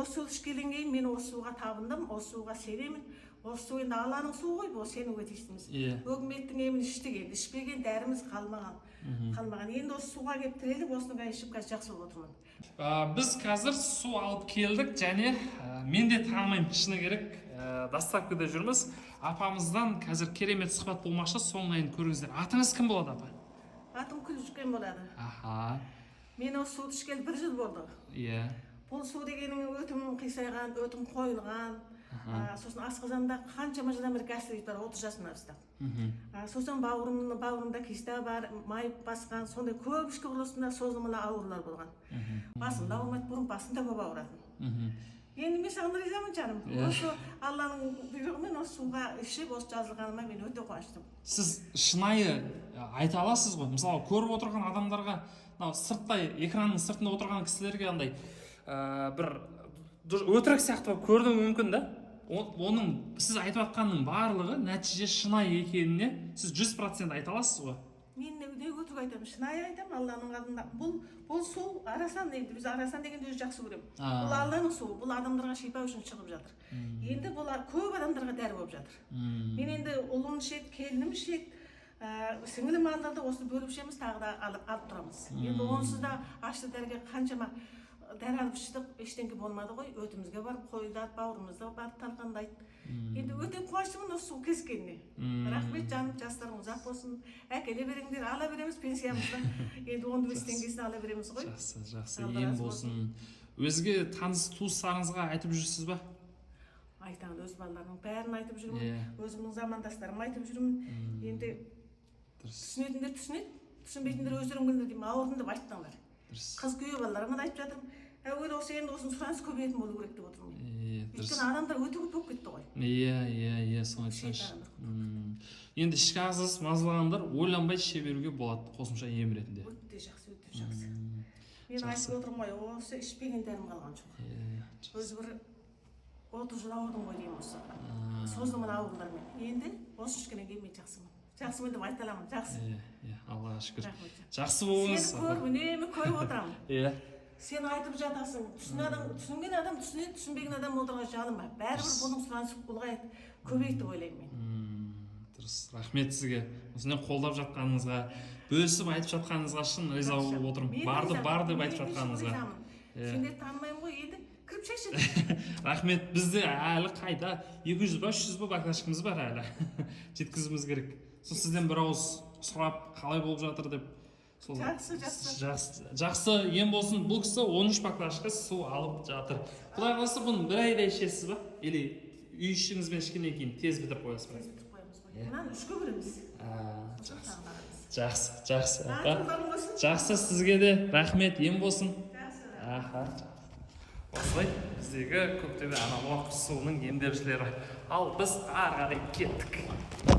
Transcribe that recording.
осы су ішкеннен кейін мен осы суға табындым, осы суға сенемін. Осы су енді Алланың суы ғой, бұл сенуге тиістіміз. Өкіметтің емін іштік енді, ішпеген дәріміз қалмаған. Енді осы суға келіп тіреліп, осының ғай ішіп қазір жақсы болып отырмын. Біз қазір су алып келдік, және мен де танымаймын, шыны керек. Доставкада жүрміз. Апамыздан қазір керемет сұхбат болмақшы, соңынан көріңіздер. Атыңыз кім болады, апа? Атым Күлжіккен болады. Аха. Мен осы суды ішкелі 1 жыл болды. Иә. Бұл су дегенің өтім қисайған, өтім қойылған. Сосын асқазанда қаншама жылдан бері гастрит бар, 30 жасымнан бастап. Сосын бауырымда киста бар, май басқан, сондай көп ішкі құрылысында созылмалы аурулар болған. Басымда ауырмайды, бұрын басымда көп ауыратын. Енді мен саған ризамын жаным. Осы Алланың бұйрығымен осы суға ішіп, осы жазылғаныма мен өте қуаныштымын. Сіз шынайы айта аласыз ғой? Мысалы, көріп отырған адамдарға, сырттай, экранның сыртында отырған кісілерге андай бір өтірік сияқты көрдім мүмкін да? Оның сіз айтып жатқанның барлығы нәтиже шынайы екеніне сіз 100% айта аласыз ғой? Мен не өтірік айтамын, шынайы айтамын Алланың алдында. Бұл су арасан дейді, біз арасан дегенді өзі жақсы көремін. Бұл Алланың суы, бұл адамдарға шипа үшін шығып жатыр. Енді бұл көп адамдарға дәрі болып жатыр. Мен енді ұлым ішеді, келінім ішеді, сіңілім алдырды, осыны бөліп ішеміз, тағы да алып тұрамыз. Енді онсыз да ашты дәріге қаншама дәрі алып іштік, ештеңке болмады ғой, өтімізге барып қойдат, бауырымызда барып талқандайды. Енді өте қуаныштымын осы су кескеніне. Рахмет жаным, жастарың ұзақ болсын. Әкеле беріңдер, ала береміз пенсиямызды. Енді 15 теңгесін ала береміз ғой. Жақсы, ем болсын. Өзге таныс туыстарыңызға айтып жүрсіз ба? Айтамын, өз балаларымның бәрін айтып жүрмін. Өзімнің замандастарым айтып жүрмін. Енді түсінетіндер түсінеді, түсінбейтіндер өздерің білдір деймін, ауырдым деп айттыңдар. Қыз күйеу балаларыма да айтып жатырмын. Әуелі осы енді осының сұраныс көбейетін болу керек деп отырмын. Өйткені адамдар өте көп болып кетті ғой. Иә, соны айтсаңшы. Енді ішкі ағзасы мазалағандар ойланбай іше беруге болады, қосымша ем ретінде. Өте жақсы. Мен айтып отырмын ғой, осы ішпеген дәрім қалған жоқ. Өзі бір 30 жыл ауырдым ғой деймін осы. Созылмалы аурулармен. Енді осы ішкеннен кейін мен жақсымын. Жақсымын деп айта аламын, жақсы. Аллаға шүкір. Жақсы болыңыз. Сені көріп, үнемі көріп отырамын. Сен айтып жатасың, түсінген адам түсінеді, түсінбеген адам отырған жалыма. Бәрібір бұның сұранысы ұлғайды, көбейді ойлаймын мен. Дұрыс, рахмет сізге. Осындай қолдап жатқаныңызға, бөлісіп айтып жатқаныңызға шын риза болып отырмын. Бар деп айтып жатқаныңызға. Сендер танымаймын ғой, енді кіріп шешеді. Рахмет, бізде әлі қайда 200-300 баклашкамыз бар әлі. Жеткізіміз керек. Сол сізден бір ауыз сұрап, қалай болып жатыр деп. Жақсы ем болсын. Бұл кісі 13 баклашка су алып жатыр. Құдай қаласа бұны бір айда ішесіз ба? Или үй ішіңізбен ішкеннен кейін тез бітіріп қоясыз ба? Тез бітіріп қоямыз ғой. Мынаны 3-ге бөлеміз. Жақсы. Жақсы, сізге де рахмет, ем болсын. Осылай біздегі Көктөбе аналық суының емдеушілері. Ал біз ары қарай кеттік.